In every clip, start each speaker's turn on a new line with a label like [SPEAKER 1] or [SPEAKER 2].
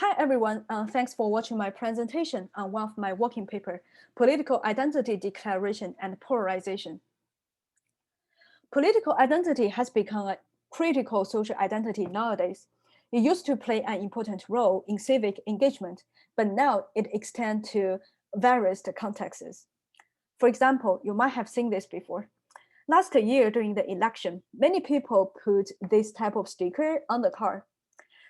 [SPEAKER 1] Hi, everyone. Thanks for watching my presentation on one of my working paper, Political Identity Declaration and Polarization. Political identity has become a critical social identity nowadays. It used to play an important role in civic engagement, but now it extends to various contexts. For example, you might have seen this before. Last year during the election, many people put this type of sticker on the car.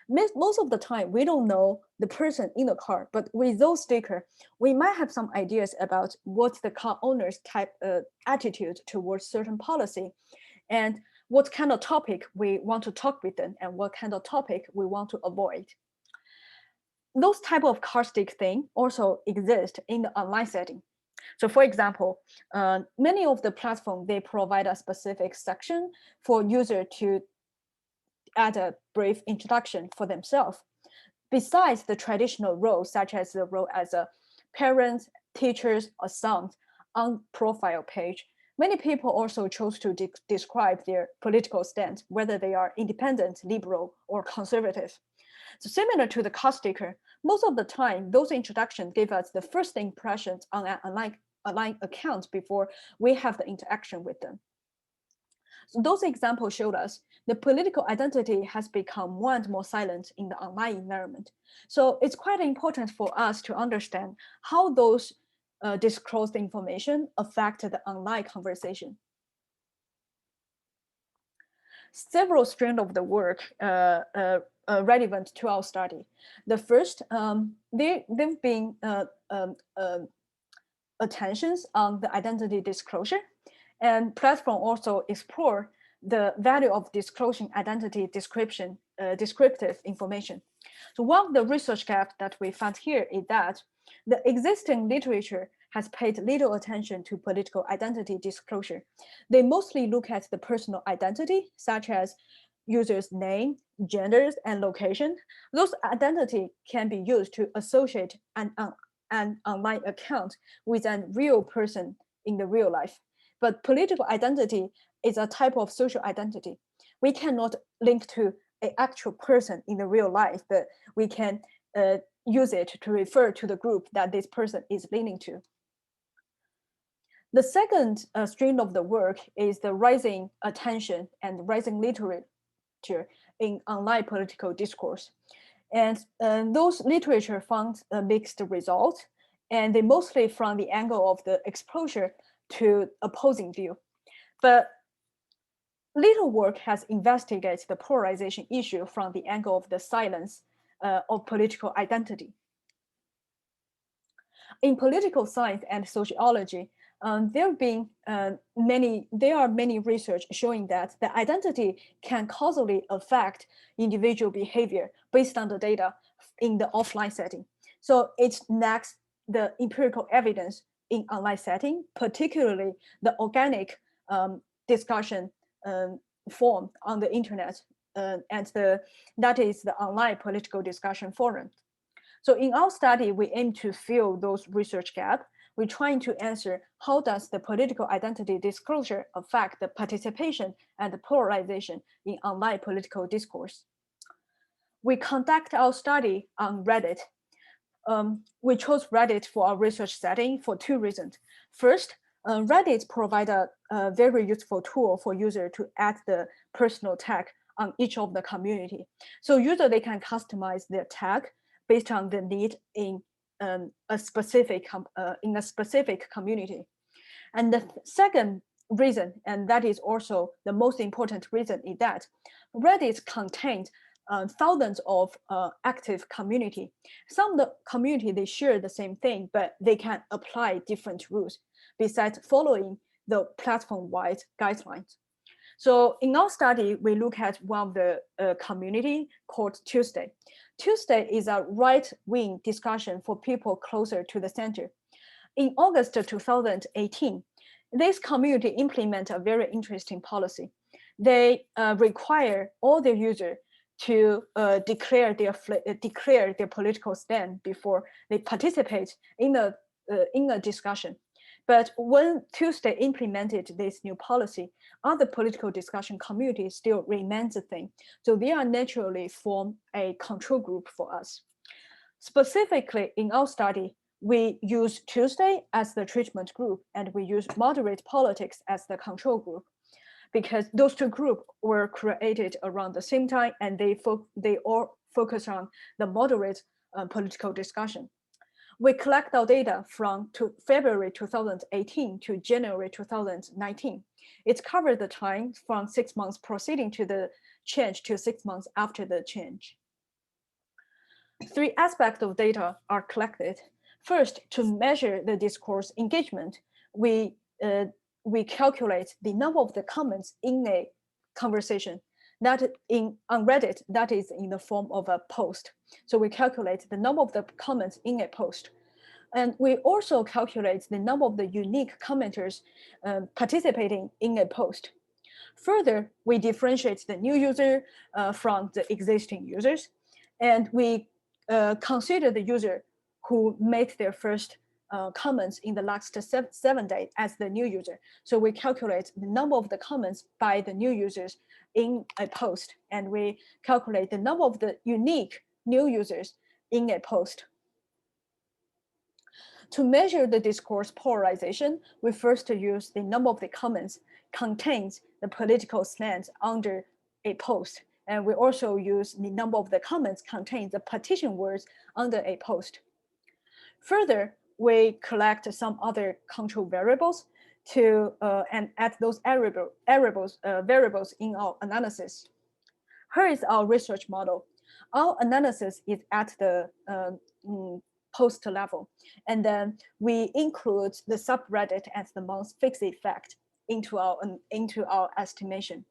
[SPEAKER 1] Most of the time, we don't know the person in the car, but with those stickers, we might have some ideas about what the car owner's attitude towards certain policy and what kind of topic we want to talk with them and what kind of topic we want to avoid. Those type of car stick thing also exist in the online setting. So for example, many of the platforms, they provide a specific section for user to add a brief introduction for themselves. Besides the traditional roles, such as the role as a parent, teachers, or sons on profile page, many people also chose to describe their political stance, whether they are independent, liberal, or conservative. So similar to the car sticker, most of the time, those introductions give us the first impressions on an online account before we have the interaction with them. So those examples showed us the political identity has become more and more silent in the online environment. So it's quite important for us to understand how those disclosed information affect the online conversation. Several strands of the work relevant to our study. The first, they've been attentions on the identity disclosure, and platform also explore the value of disclosing identity descriptive information. So one of the research gaps that we found here is that the existing literature has paid little attention to political identity disclosure. They mostly look at the personal identity, such as users' name, genders, and location. Those identity can be used to associate an online account with a real person in the real life. But political identity is a type of social identity. We cannot link to an actual person in the real life, but we can use it to refer to the group that this person is leaning to. The second stream of the work is the rising attention and rising literature in online political discourse. And those literature found mixed results, and they mostly from the angle of the exposure to opposing view. But little work has investigated the polarization issue from the angle of the silence of political identity. In political science and sociology, there are many research showing that the identity can causally affect individual behavior based on the data in the offline setting. So it lacks the empirical evidence in online setting, particularly the organic discussion form on the internet, and that is the online political discussion forum. So in our study, we aim to fill those research gaps. We're trying to answer how does the political identity disclosure affect the participation and the polarization in online political discourse. We conduct our study on Reddit. We chose Reddit for our research setting for two reasons. First, Reddit provides a very useful tool for users to add the personal tag on each of the community. So user, they can customize their tag based on the need in a specific community. And the second reason, and that is also the most important reason, is that Reddit contains thousands of active community. Some of the community, they share the same thing, but they can apply different rules besides following the platform-wide guidelines. So in our study, we look at one of the community called Tuesday. Tuesday is a right-wing discussion for people closer to the center. In August 2018, this community implemented a very interesting policy. They require all their users to declare their political stand before they participate in a discussion. But when Tuesday implemented this new policy, other political discussion communities still remains a thing. So they are naturally form a control group for us. Specifically, in our study, we use Tuesday as the treatment group, and we use moderate politics as the control group, because those two groups were created around the same time, and they all focus on the moderate political discussion. We collect our data from February 2018 to January 2019. It's covered the time from 6 months preceding to the change to 6 months after the change. 3 aspects of data are collected. First, to measure the discourse engagement, we calculate the number of the comments in a conversation that on Reddit, that is in the form of a post. So we calculate the number of the comments in a post. And we also calculate the number of the unique commenters participating in a post. Further, we differentiate the new user from the existing users, and we consider the user who made their first comments in the last 7 days as the new user. So we calculate the number of the comments by the new users in a post, and we calculate the number of the unique new users in a post. To measure the discourse polarization, we first use the number of the comments contains the political slant under a post. And we also use the number of the comments contains the petition words under a post. Further, we collect some other control variables to and add those variables in our analysis. Here is our research model. Our analysis is at the post level, and then we include the subreddit as the most fixed effect into our estimation.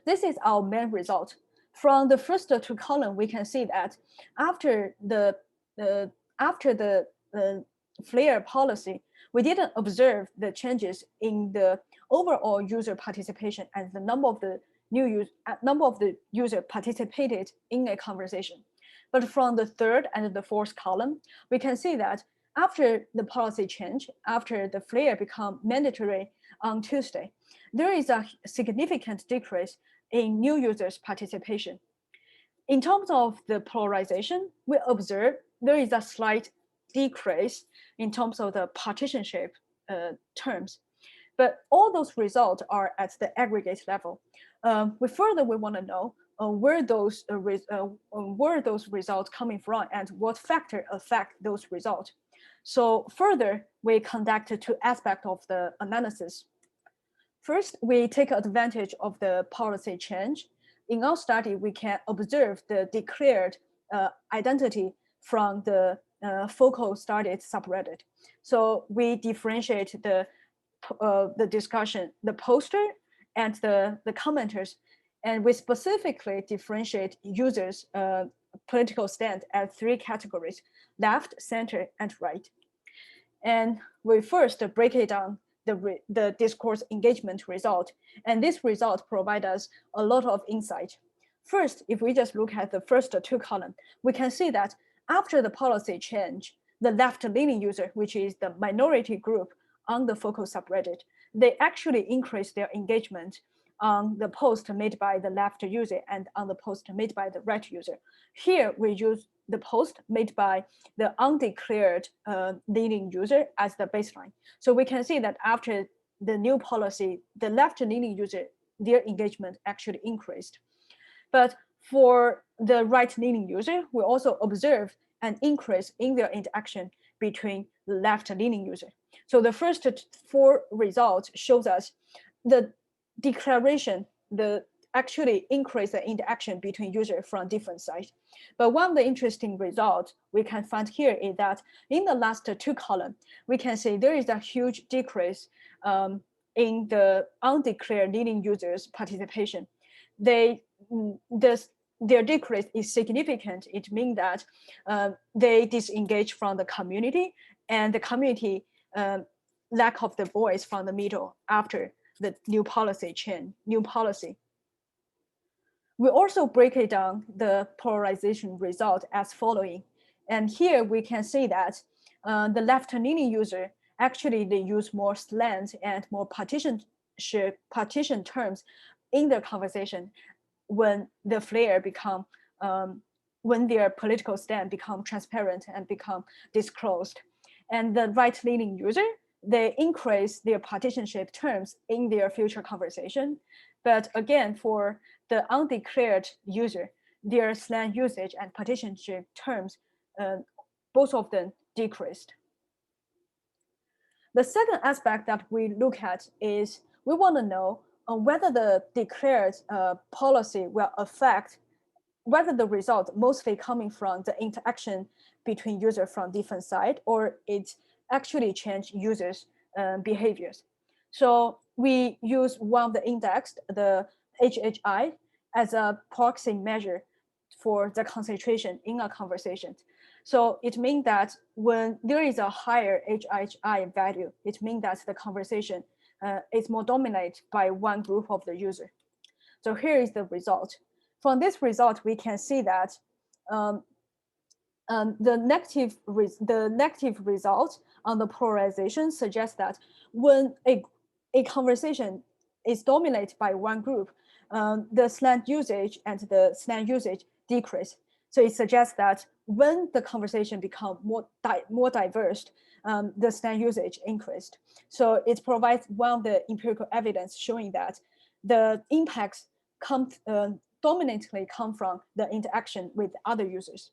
[SPEAKER 1] This is our main result. From the first 2 columns, we can see that after the flare policy, we didn't observe the changes in the overall user participation and the number of the user participated in a conversation. But from the 3rd and the 4th column, we can see that after the policy change, after the flare become mandatory on Tuesday, there is a significant decrease in new users' participation. In terms of the polarization, we observe there is a slight decrease in terms of the partisanship terms. But all those results are at the aggregate level. We want to know where those results coming from and what factor affect those results. So further, we conduct 2 aspects of the analysis. First, we take advantage of the policy change. In our study, we can observe the declared identity from the focal started subreddit. So we differentiate the discussion, the poster, and the commenters, and we specifically differentiate users' political stand as 3 categories: left, center, and right. And we first break it down the discourse engagement result, and this result provides us a lot of insight. First, if we just look at the first 2 columns, we can see that after the policy change, the left-leaning user, which is the minority group on the focal subreddit, they actually increase their engagement on the post made by the left user and on the post made by the right user. Here, we use the post made by the undeclared leaning user as the baseline. So we can see that after the new policy, the left-leaning user, their engagement actually increased. But for the right-leaning user, we also observe an increase in their interaction between the left-leaning user. So the first 4 results shows us the declaration, the actually increase the interaction between users from different sides. But one of the interesting results we can find here is that in the last 2 columns, we can see there is a huge decrease in the undeclared leading users' participation. Their decrease is significant. It means that they disengage from the community, and the community lack of the voice from the middle after the new policy change, We also break it down the polarization result as following. And here we can see that the left-leaning user, actually they use more slant and more partition terms in their conversation when the flare become when their political stand become transparent and become disclosed. And the right-leaning user, they increase their partisanship terms in their future conversation. But again, for the undeclared user, their slang usage and partisanship terms, both of them decreased. The second aspect that we look at is we want to know whether the declared policy will affect, whether the result mostly coming from the interaction between users from different sides, or it actually change users' behaviors. So we use one of the index, the HHI, as a proxy measure for the concentration in a conversation. So it means that when there is a higher HHI value, it means that the conversation is more dominated by one group of the user. So here is the result. From this result, we can see that the negative result on the polarization suggests that when a conversation is dominated by one group, the slang usage and the slang usage decrease. So it suggests that when the conversation become more diverse, the slang usage increased. So it provides one of the empirical evidence showing that the impacts dominantly come from the interaction with other users.